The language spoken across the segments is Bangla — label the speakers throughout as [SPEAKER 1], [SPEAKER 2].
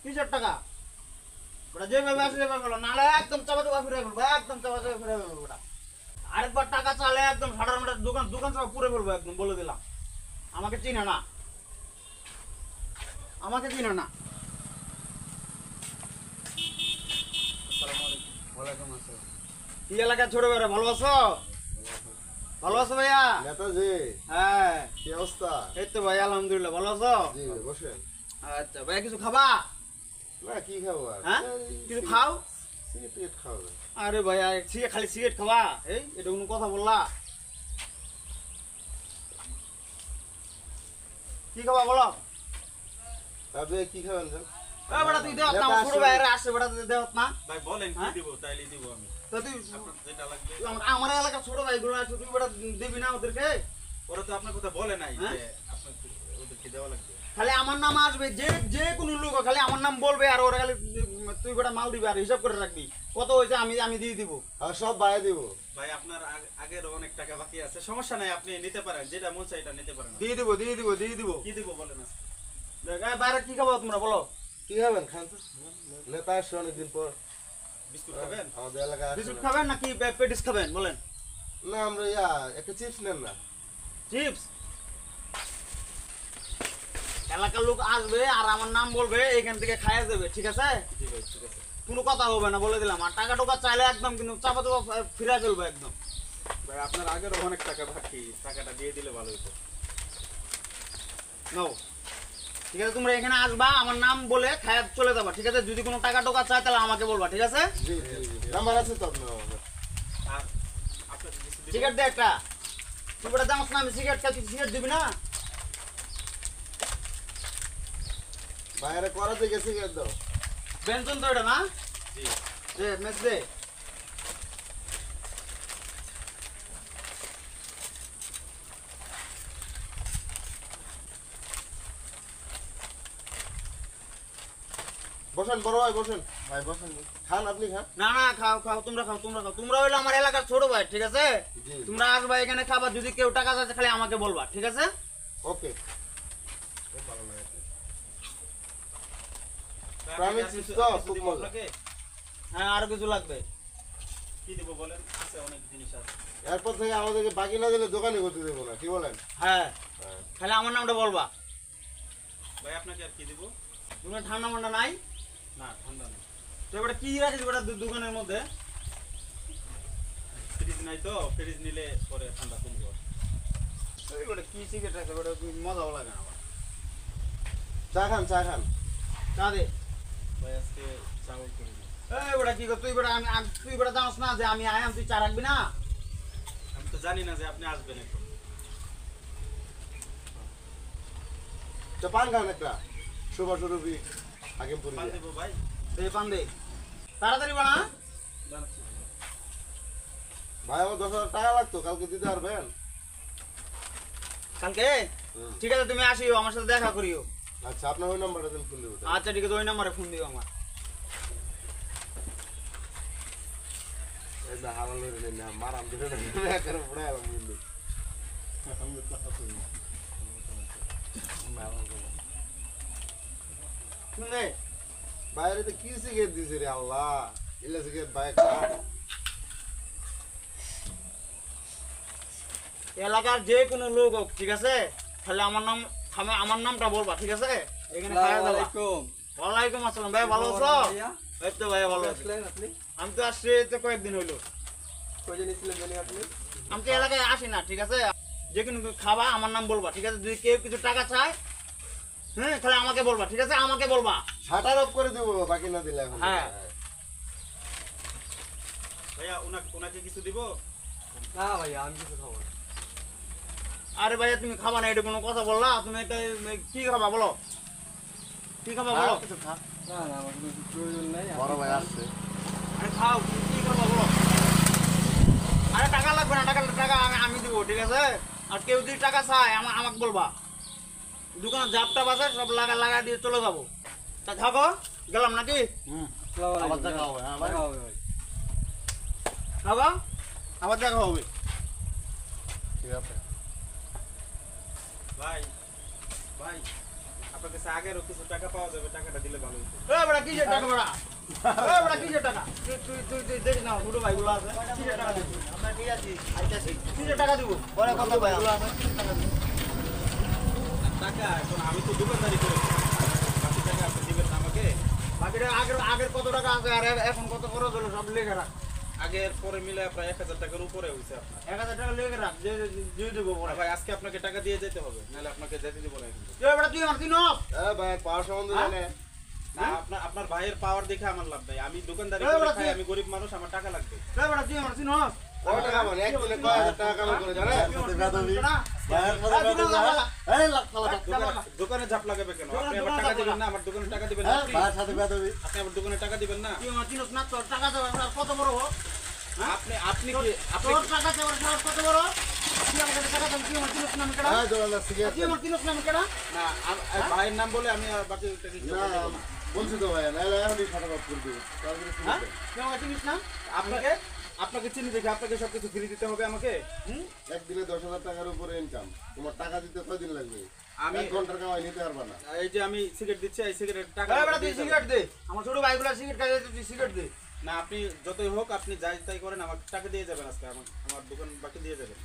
[SPEAKER 1] কিসের টাকা? ওটা যেভাবে আসে সেভাবে বলো, নাহলে একদম চাপা চাপা ফিরে ফেলবো, একদম চাপা চাপা ফিরে ফেলবো ওটা। আরেকবার টাকা চালে একদম সাধারণ দোকান দোকান সব পুরে ফেলবো, একদম বলে দিলাম। আমাকে চিনে না, আমাকে চিনে না।
[SPEAKER 2] ওয়ালাইকুম আসসালাম।
[SPEAKER 1] কি এলাকায় ছোট ভাইরা ভালো আছো? ভালো আছো ভাইয়া?
[SPEAKER 2] নেতাজি,
[SPEAKER 1] হ্যাঁ,
[SPEAKER 2] কি অবস্থা?
[SPEAKER 1] এই তো ভাই আলহামদুলিল্লাহ, ভালো আছো?
[SPEAKER 2] জি বসেন।
[SPEAKER 1] আচ্ছা ভাইয়া, কিছু খাবা?
[SPEAKER 2] না কি খাবো আর?
[SPEAKER 1] হ্যাঁ, কিছু খাও।
[SPEAKER 2] সিগারেট খাওয়া।
[SPEAKER 1] আরে ভাইয়া, খালি সিগারেট খাবা? এই এটা কোনো কথা বললা? কি খাবা বলো?
[SPEAKER 2] আপনি কি খাবেন স্যার?
[SPEAKER 1] এ বেটা তুই দেওয়াত না, আমার ছোট ভাইয়েরা আসছে, বেটা তুই দেওয়াত না।
[SPEAKER 3] ভাই বলেন কি
[SPEAKER 1] হ্যাঁ?
[SPEAKER 3] দিব তাইলে দিব আমি।
[SPEAKER 1] তো তুই
[SPEAKER 3] আপনার যেটা লাগবে
[SPEAKER 1] তুই আমার এলাকার ছোট ভাইগুলো আছে, তুই বেটা দিবি না ওদেরকে?
[SPEAKER 3] ওরা তো আপনার কথা বলে নাই
[SPEAKER 1] হ্যাঁ?
[SPEAKER 3] যে আপনাকে ওদেরকে দেওয়া লাগবে।
[SPEAKER 1] খালি আমার নাম আসবে, যে যে কোনো লোক খালি আমার নাম বলবে, আর ওরা খালি তুই বেটা মাল দিবি আর হিসাব করে রাখবি কত হয়েছে, আমি আমি দিয়ে দিব।
[SPEAKER 2] আর সব বাইরে দিব।
[SPEAKER 3] ভাই আপনার আগের অনেক টাকা বাকি আছে, সমস্যা নাই, আপনি নিতে পারেন, যেটা মন চাই এটা নিতে পারেন।
[SPEAKER 1] দিয়ে দিব দিয়ে দিব দিয়ে দিব।
[SPEAKER 3] কি দিব বলেন আজকে?
[SPEAKER 1] দেখ, এই বাইরে কি খাবো তোমরা বলো?
[SPEAKER 2] কি খাবেন খান তো? নেতা আসছে অনেকদিন পর।
[SPEAKER 3] বিস্কুট খাবেন?
[SPEAKER 2] আমাদের এলাকায় আসছে
[SPEAKER 1] বিস্কুট
[SPEAKER 2] না।
[SPEAKER 1] খাবেন নাকি পেটিস খাবেন বলেন?
[SPEAKER 2] না আমরা একটা চিপস নেন না।
[SPEAKER 1] চিপস? এলাকার লোক আসবে আর আমার নাম বলবে, এখান থেকে খাইয়ে দেবে, ঠিক আছে?
[SPEAKER 3] জি ভাই ঠিক আছে।
[SPEAKER 1] কোনো কথা হবে না বলে দিলাম। আর টাকা টোকা চাইলে একদম কিন্তু চাপা চাপা ফিরে ফেলবো একদম।
[SPEAKER 3] ভাই আপনার আগের অনেক টাকা বাকি, টাকাটা দিয়ে দিলে ভালো হতো।
[SPEAKER 1] নাও, ঠিক আছে? তোমরা এখানে আসবা, আমার নাম বলে খাইয়ে চলে যাবা, ঠিক আছে? যদি কোনো টাকা টোকা চাই তাহলে আমাকে বলবা, ঠিক আছে?
[SPEAKER 2] জি জি জি। নাম্বার আছে তো আপনার আমাদের?
[SPEAKER 3] আর আপনাকে কিছু দিব?
[SPEAKER 1] সিগারেট দে একটা। তুই বেটা জানাস না আমি সিগারেট খাচ্ছি, সিগারেট দিবি না?
[SPEAKER 2] বাইরে করাতে গেছে সিগারেট দাও।
[SPEAKER 1] বেঞ্চন তো এটা না?
[SPEAKER 3] জি।
[SPEAKER 1] দে মেস দে।
[SPEAKER 2] বসেন বড় ভাই বসেন। ভাই বসেন। খান আপনি খান।
[SPEAKER 1] না না, খাও খাও, তোমরা খাও, তোমরা খাও। তোমরা হইলো আমার এলাকার ছোট ভাই, ঠিক আছে?
[SPEAKER 2] জি।
[SPEAKER 1] তোমরা আসবা এখানে খাবা, যদি কেউ টাকা চাচ্ছে খালি আমাকে বলবা, ঠিক আছে?
[SPEAKER 2] ওকে। খুব ভালো লাগে।
[SPEAKER 3] ভাই,
[SPEAKER 2] প্রাইভেট
[SPEAKER 3] আপনাকে
[SPEAKER 2] চিপস
[SPEAKER 3] কিছু-
[SPEAKER 2] তো
[SPEAKER 3] কিছু
[SPEAKER 2] খুব
[SPEAKER 3] দিব
[SPEAKER 2] মজা।
[SPEAKER 3] আপনাকে?
[SPEAKER 1] হ্যাঁ, আরো কিছু লাগবে।
[SPEAKER 3] কি দিব বলেন? আছে অনেক জিনিস আছে।
[SPEAKER 2] এরপর থেকে আমাদেরকে বাকি না দিলে দোকানে করতে দেবো না, কি বলেন?
[SPEAKER 1] হ্যাঁ,
[SPEAKER 2] হ্যাঁ।
[SPEAKER 1] খালি আমার নামটা বলবা।
[SPEAKER 3] ভাই আপনাকে আর কি দিব?
[SPEAKER 1] তুমি ঠান্ডা মান্ডা নাই
[SPEAKER 3] না ঠান্ডা নেই।
[SPEAKER 1] তো এবারে কি রাখিস বেটা দোকানের মধ্যে?
[SPEAKER 3] ফ্রিজ নাই তো, ফ্রিজ নিলে পরে ঠান্ডা কমবে।
[SPEAKER 1] এবারে কি সিগারেট আছে বেটা, তুই মজাও লাগে না আমার।
[SPEAKER 2] চা খান চা খান।
[SPEAKER 1] চা দে।
[SPEAKER 3] ভাই আজকে চাউল করে দিন।
[SPEAKER 1] এই বেটা কি কর তুই বেটা, তুই বেটা জানাস না যে আমি আয়াম, তুই চা রাখবি না?
[SPEAKER 3] আমি তো জানি না যে আপনি আসবেন এখন।
[SPEAKER 2] চা পান খান একটা। সুবা সুরভি হাকিমপুরি
[SPEAKER 3] পান
[SPEAKER 2] দিয়ে।
[SPEAKER 3] দেবো ভাই?
[SPEAKER 1] দে পান দে, তাড়াতাড়ি বানা।
[SPEAKER 3] জানাচ্ছি।
[SPEAKER 2] ভাই আমার 10,000 টাকা লাগতো, কালকে দিতে পারবেন?
[SPEAKER 1] কালকে? ঠিক আছে, তুমি আসিও, আমার সাথে দেখা করিও।
[SPEAKER 2] আচ্ছা আপনার ওই নাম্বারটা দিন ফোন দেবো।
[SPEAKER 1] আচ্ছা ঠিক আছে, ওই নাম্বারে ফোন দিও আমার।
[SPEAKER 2] এই না হারাল হয়ে না মারাম দিলে না করে পড়ে আলাম কিন্তু। আমি তো হাসি না।
[SPEAKER 1] শুনে
[SPEAKER 2] বাইরে তো কি সিগারেট দিছে রে আল্লাহ, ইলা সিগারেট বাইরে খা।
[SPEAKER 1] এলাকার যে কোনো লোক হোক, ঠিক আছে? তাহলে আমার নামটা বলবা, ঠিক আছে? এখানে খাওয়া দাওয়া। ওয়ালাইকুম আসসালাম ভাই, ভালো আছো? এই তো ভাই ভালো আছি। আমি তো আসছি এই তো কয়েকদিন হইলো। আমি তো এলাকায় আসি না, ঠিক আছে? যে কোনো খাবা আমার নাম বলবা, ঠিক আছে? যদি কেউ কিছু টাকা চায়, হ্যাঁ, তাহলে আমাকে বলবা, ঠিক আছে? আমাকে বলবা।
[SPEAKER 2] শাটার অফ করে দেবো বাকি না দিলে এখন।
[SPEAKER 1] হ্যাঁ।
[SPEAKER 3] ভাইয়া ওনাকে কিছু দিব?
[SPEAKER 1] আরে ভাইয়া, তুমি খাবা না, এটা কোনো কথা বললা? তুমি একটা কি খাবা বলো? কি খাবা বলো?
[SPEAKER 2] বড় ভাই আসছে।
[SPEAKER 1] আরে খাও, কি খাবা বলো? আরে টাকা লাগবে না, টাকা আমি দিব, ঠিক আছে? আর কেউ যদি টাকা চায় আমাকে বলবা। দোকানে জাপটা বাসে সব লাগা দিয়ে চলে যাবো। তা থাকো, গেলাম নাকি?
[SPEAKER 2] আবার দেখা হবে। হ্যাঁ ভাই।
[SPEAKER 1] খাবা, আবার দেখা হবে।
[SPEAKER 2] ঠিক আছে।
[SPEAKER 3] ভাই ভাই আপনার কাছে আগেরও কিছু টাকা পাওয়া যাবে, টাকাটা দিলে ভালো হতো।
[SPEAKER 1] এই বেটা কিসের টাকা বেটা? এই বেটা কিসের টাকা? তুই দেখ না ছোট ভাইগুলো আছে। কিসের টাকা দিব?
[SPEAKER 2] আমরা ঠিক আছি আইতাছি
[SPEAKER 1] কিসের টাকা দিব?
[SPEAKER 2] পরে কথা ভাই
[SPEAKER 3] টাকা এখন আমি তো দোকানদারি করি, বাকি টাকা আপনি দিবেন না আমাকে।
[SPEAKER 1] বাকিটা আগের কত টাকা আছে আর এখন কত খরচ হলো সব লিখে রাখ।
[SPEAKER 3] আগের পরে মিলে প্রায় 1000 টাকার উপরে হয়েছে আপনার।
[SPEAKER 1] 1000 টাকা লিখে রাখ, দিয়ে দেবো পরে।
[SPEAKER 3] ভাই আজকে আপনাকে টাকা দিয়ে যেতে হবে, নাহলে আপনাকে যেতে দিব না কিন্তু।
[SPEAKER 1] এই বেটা তুই আমার চিনস?
[SPEAKER 2] ভাই পাওয়ার সম্বন্ধে জানে
[SPEAKER 3] না, আপনার ভাইয়ের পাওয়ার দেখে আমার লাভ নাই। আমি দোকানদারি
[SPEAKER 1] এই
[SPEAKER 3] করে
[SPEAKER 1] বেটা
[SPEAKER 3] খাই,
[SPEAKER 1] তুই-
[SPEAKER 3] আমি গরিব মানুষ, আমার টাকা লাগবে।
[SPEAKER 1] এই বেটা তুই আমার চিনস?
[SPEAKER 2] কয় টাকা মানে একদিনে কয় হাজার টাকা কামাই করে জানে
[SPEAKER 3] দোকানে ঝাপ লাগাবে কেন? আপনি আবার টাকা দিবেন না, আমার দোকানে টাকা দিবেন না আপনি? আপনি আমার দোকানে টাকা দিবেন না?
[SPEAKER 1] তুই আমার চিনস না? তোর টাকা দেওয়ার কত বড় হোক?
[SPEAKER 3] আপনি কি আপনি
[SPEAKER 1] তোর টাকা দেওয়ার সাহস কত বড়? তুই আমার কাছে টাকা দিবি, তুই আমার চিনস না আমি কেডা? তুই আমার চিনস না আমি কেডা?
[SPEAKER 3] না ভাইয়ের নাম বলে আমি আর বাকি টাকা কিছু বলতে পারবো না।
[SPEAKER 2] বলছি তো ভাই নাহলে এখনই ফাটাফাট করে দেবো তারপরে শুনে
[SPEAKER 1] হ্যাঁ?
[SPEAKER 2] যাও।
[SPEAKER 1] তুই আমার চিনিস না?
[SPEAKER 3] আপনাকে চিনি দেখে আপনাকে সবকিছু ফ্রি দিতে হবে আমাকে?
[SPEAKER 2] একদিনে 10,000 টাকার উপরে ইনকাম তোমার টাকা দিতে কয়দিন লাগবে
[SPEAKER 3] আমি
[SPEAKER 2] 1 ঘন্টার কামাই নিতে পারবা না
[SPEAKER 3] এই যে আমি সিগারেট দিচ্ছি, এই সিগারেট টাকা
[SPEAKER 1] এই বেটা তুই
[SPEAKER 3] দিয়ে যাবেন।
[SPEAKER 1] সিগারেট দে। আমার ছোট ভাইগুলা সিগারেট খাই, তুই সিগারেট দে।
[SPEAKER 3] না আপনি যতই হোক আপনি যাই তাই করেন, আমার টাকা দিয়ে যাবেন আজকে, আমার দোকান বাকি দিয়ে যাবেন।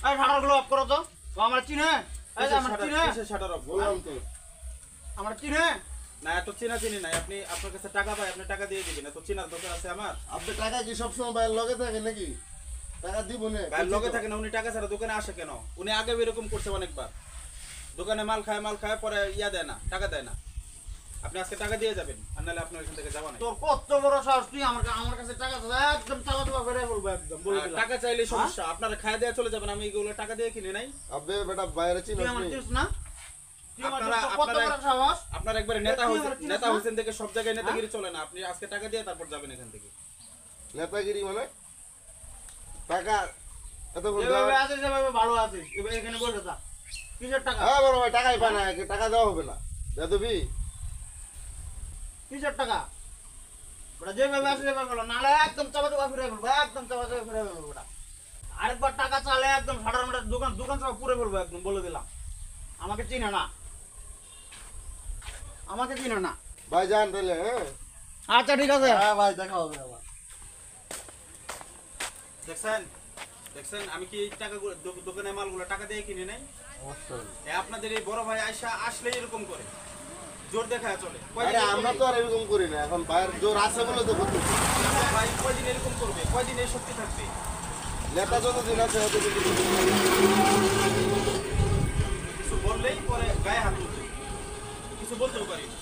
[SPEAKER 1] এই শাটারগুলো অফ করো তো। ও আমার চিনে? এই যে আমার চিনে?
[SPEAKER 3] কিসের শাটার অফ?
[SPEAKER 2] বললাম তো
[SPEAKER 1] আমার চিনে?
[SPEAKER 3] না এত চিনা চিনি নাই, আপনি আপনার কাছে টাকা পাই, আপনি টাকা দিয়ে দিবেন, এত চিনার দোকান আছে আমার?
[SPEAKER 2] আপনি টাকা কি সবসময় ভাইয়ের লগে থাকে নাকি টাকা দিব না
[SPEAKER 3] ভাইয়ের লগে থাকে না, উনি টাকা ছাড়া দোকানে আসে কেন? উনি আগে এরকম করছে অনেকবার, দোকানে মাল খায় পরে দেয় না, টাকা দেয় না। আপনি আজকে টাকা দিয়ে যাবেন, আর নাহলে আপনার এখান থেকে যাওয়া নাই।
[SPEAKER 1] তোর কত বড় সাহস, তুই আমার কাছে টাকা চাস, একদম টাকা দেওয়া বেড়ে বলবো একদম বলে দিলাম।
[SPEAKER 3] টাকা চাইলে সমস্যা, আপনারা খায় দেয়া চলে যাবেন, আমি এগুলো টাকা দিয়ে কিনে নাই।
[SPEAKER 2] আবে বেটা বাইরে চিনিস
[SPEAKER 1] তুই আমার
[SPEAKER 2] নি?
[SPEAKER 1] চিনিস না? তুই আমার
[SPEAKER 3] আপনারা-
[SPEAKER 1] চিনিস? কত
[SPEAKER 3] আপনারা-
[SPEAKER 1] বড় সাহস?
[SPEAKER 3] আপনার একবারে নেতা
[SPEAKER 1] তুই
[SPEAKER 3] হয়েছেন,
[SPEAKER 1] আমার চিনিস
[SPEAKER 3] নেতা
[SPEAKER 1] না?
[SPEAKER 3] হয়েছেন দেখে সব জায়গায় নেতাগিরি চলে না। আপনি আজকে টাকা দিয়ে তারপর যাবেন এখান থেকে।
[SPEAKER 2] নেতাগিরি মানে টাকা এত বড়
[SPEAKER 1] যেভাবে আছে সেভাবে ভালো আছে, এবার এখানে বসে থাক। কিসের টাকা?
[SPEAKER 2] হ্যাঁ বড় ভাই টাকাই পায় না টাকা দেওয়া হবে না দেবি
[SPEAKER 1] কিসের টাকা? ওটা যেভাবে আছে সেভাবে বলো, নাহলে একদম চাপা চাপা ফিরে ফেলবো, একদম চাপা চাপা ফিরে ফেলবো ওটা। আরেকবার টাকা চালে একদম সাটার মাটার দোকান সব পুরে ফেলবো একদম বলে দিলাম। আমাকে চিনে না, আমাকে চিনে না।
[SPEAKER 2] ভাই যান তাহলে হ্যাঁ
[SPEAKER 1] আচ্ছা ঠিক আছে।
[SPEAKER 2] হ্যাঁ ভাই দেখা হবে আবার
[SPEAKER 3] দেখছেন আমি কি এই টাকা দোকানে মালগুলো টাকা দিয়ে কিনে নাই?
[SPEAKER 2] অবশ্যই
[SPEAKER 3] আপনাদের এই বড় ভাই আয়সা আসলে এরকম করে, জোর দেখায় চলে।
[SPEAKER 2] আরে আমরা তো আর এরকম করি না এখন ভাইয়ের জোর আছে বলে তো করতেছি
[SPEAKER 3] ভাই কয়দিন এরকম করবে, কয়দিন এই শক্তি থাকবে?
[SPEAKER 2] নেতা যতদিন আছে ততদিন
[SPEAKER 3] কিছু বললেই পরে গায়ে হাত তুলবে, কিছু বলতেও পারি না।